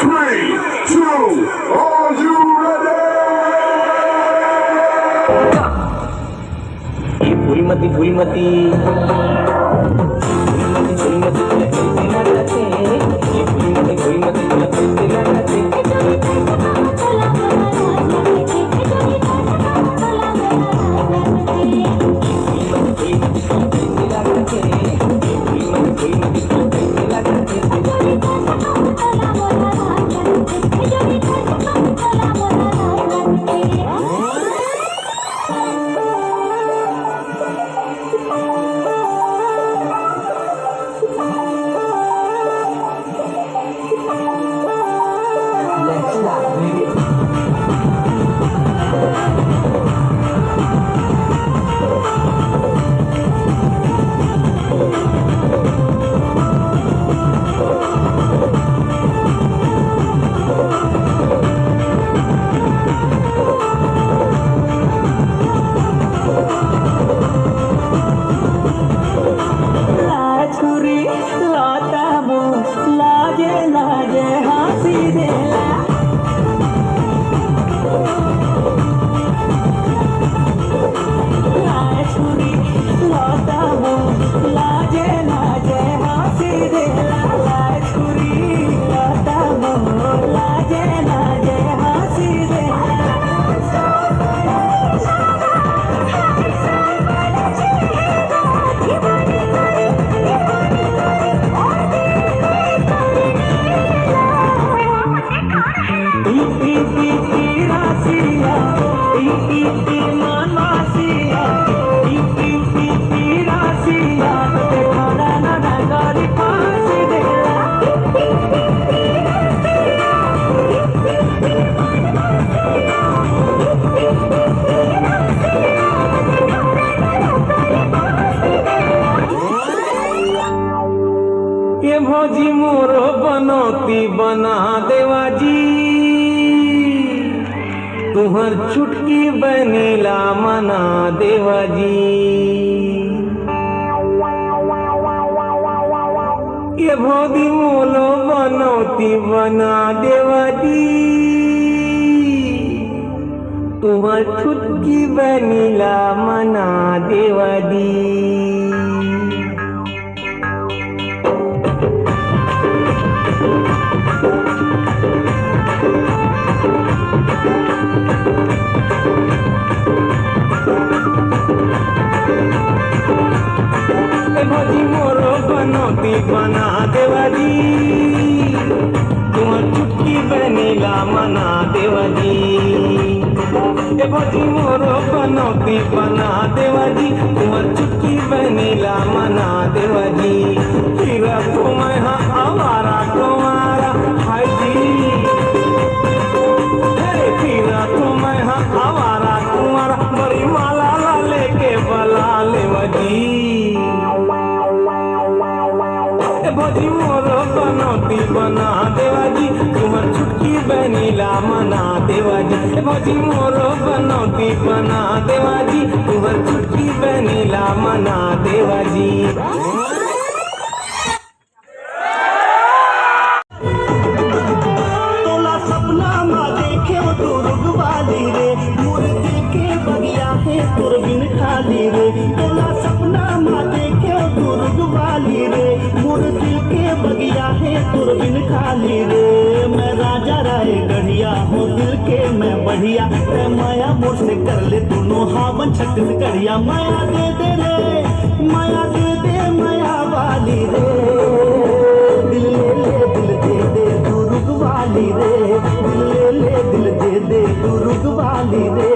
Three, two, are you ready? Phulmati Phulmati Phulmati Phulmati तुला कैसे लगाते फुलमती फुलमती तुला कैसे लगाते ये भौजी मोरो बनौती बना देवाजी तुहर चुटकी बनीला मना देवाजी ये भौजी मोलो बनौती बना देवाजी तुहर चुटकी बनीला मना देवाजी भौजी मोरो बनौती बना देवाजी तुम्हार चुटकी बनीला मना देवाजी भौजी मोरो बनौती बना देवाजी तुम्हार चुटकी बनीला मना देवाजी हीरा को मैं हाँ आवारा कुमारा हाय जी हीरा को मैं हाँ आवारा कुमारा बड़ी माला ला लेके बला लेवाजी भौजी मोरो बनौती बना देवाजी तुम्हार चुटकी बनीला मना देवाजी भौजी मोरो बनौती बना देवाजी तुम्हार चुटकी बनीला मना देवाजी तोला सपना मा देखे तो रुगवाली रे मूर्ति के बगिया है तुर बिन खाली रे तोला सपना मा देखे तो रुगवाली रे मूर्ति के बगिया है तुर बिन खाली रे मैं राजा राय गढ़िया हूँ दिल के मैं बढ़िया माया मोर से कर ले दोनों हावन छत्तीसगढ़िया माया दे दे रे माया दे दे माया वाली रे दिल ले ले दिल दे दे तू रुगवाली रे दिल ले ले दिल दे दे तू रुगवाली रे